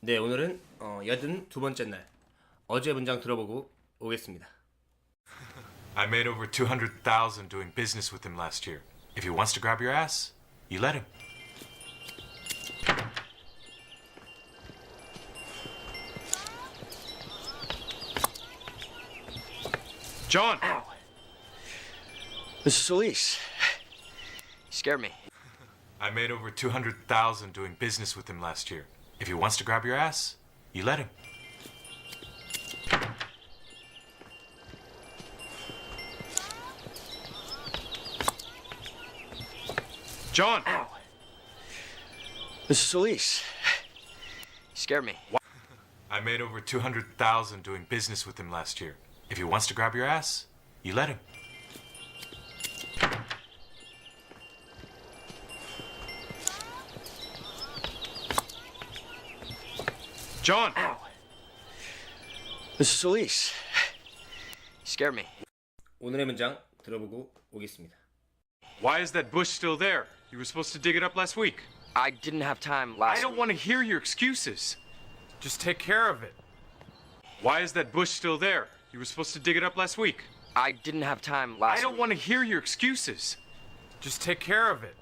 네, 오늘은 82번째 날 어제 문장 들어보고 오겠습니다. I made over 200,000 doing business with him last year. If he wants to grab your ass, you let him. John! Ow! Mrs. Solis, you scared me. I made over 200,000 doing business with him last year. If he wants to grab your ass, you let him. John! Ow! Mrs. Solis, you scared me. I made over 200,000 doing business with him last year. If he wants to grab your ass, you let him. John! Ow! Mrs. Solis, you scared me. 오늘의 문장 들어보고 오겠습니다. Why is that bush still there? You were supposed to dig it up last week. I didn't have time last I don't week. want to hear your excuses. Just take care of it. Why is that bush still there? You were supposed to dig it up last week. I didn't have time last I don't week. want to hear your excuses. Just take care of it.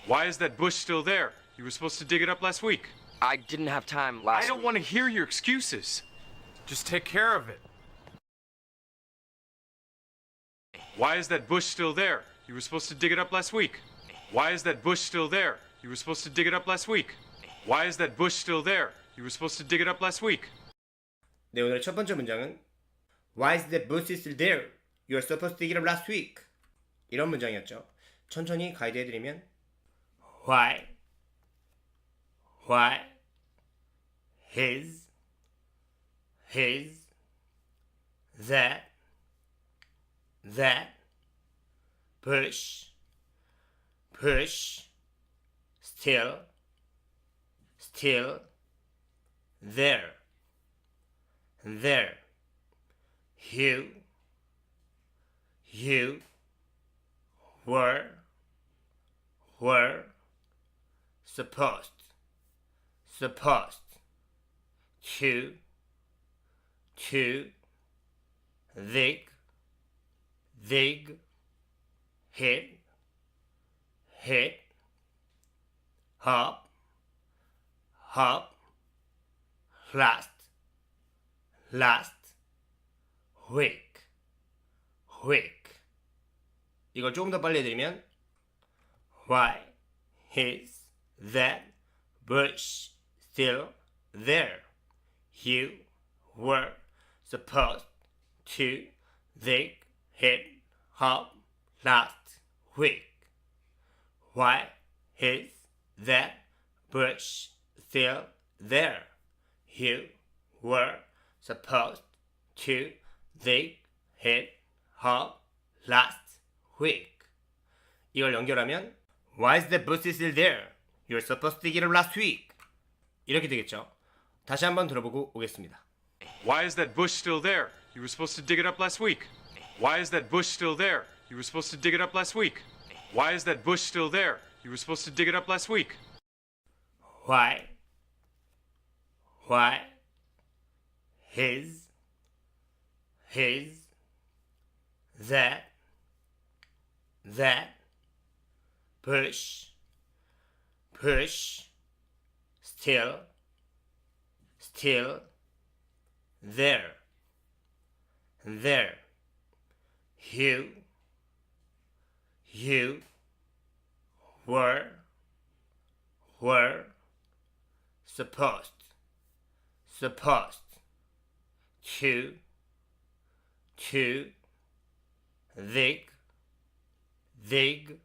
Why is that bush still there? You were supposed to dig it up last week. I didn't have time last I don't week. want to hear your excuses. Just take care of it. Why is that bush still there? You were supposed to dig it up last week. Why is that bush still there? You were supposed to dig it up last week. Why is that bush still there? You were supposed to dig it up last week. 네, 오늘의 첫 번째 문장은 Why is that bush still there? You were supposed to dig it up last week. 이런 문장이었죠. 천천히 가이드해드리면 Why his that bush still there you were supposed to dig hit up last week. 이걸 조금 더 빨리 해드리면 Why is that bush still there? You were supposed to dig it up last week. Why is that bush still there? You were supposed to dig it up last week. 이걸 연결하면 Why is that bush still there? You were supposed to dig it up last week. 이렇게 되겠죠. 다시 한번 들어보고 오겠습니다. Why is that bush still there? You were supposed to dig it up last week. Why is that bush still there? You were supposed to dig it up last week. Why is that bush still there? You were supposed to dig it up last week. Why his that bush still there you were supposed to dig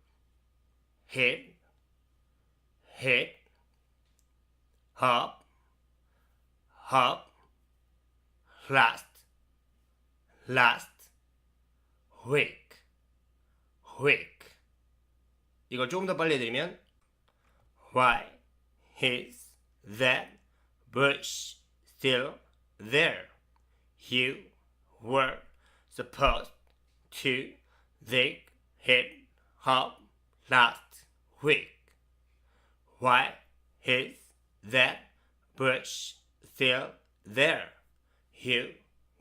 hit up last week. 이걸 조금 더 빨리 해드리면 Why is that bush still there? You were supposed to dig it up last week. Why is that bush still there? You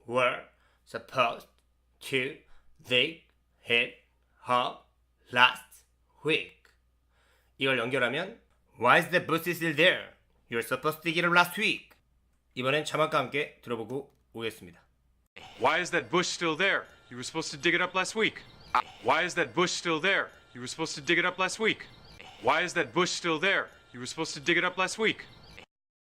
were supposed to dig it up last week. 이걸 연결하면 Why is the bush still there? You're supposed to dig it up last week. 이번엔 자막과 함께 들어보고 오겠습니다. Why is that bush still there? You were supposed to dig it up last week. Why is that bush still there? You were supposed to dig it up last week. Why is that bush still there? You were supposed to dig it up last week.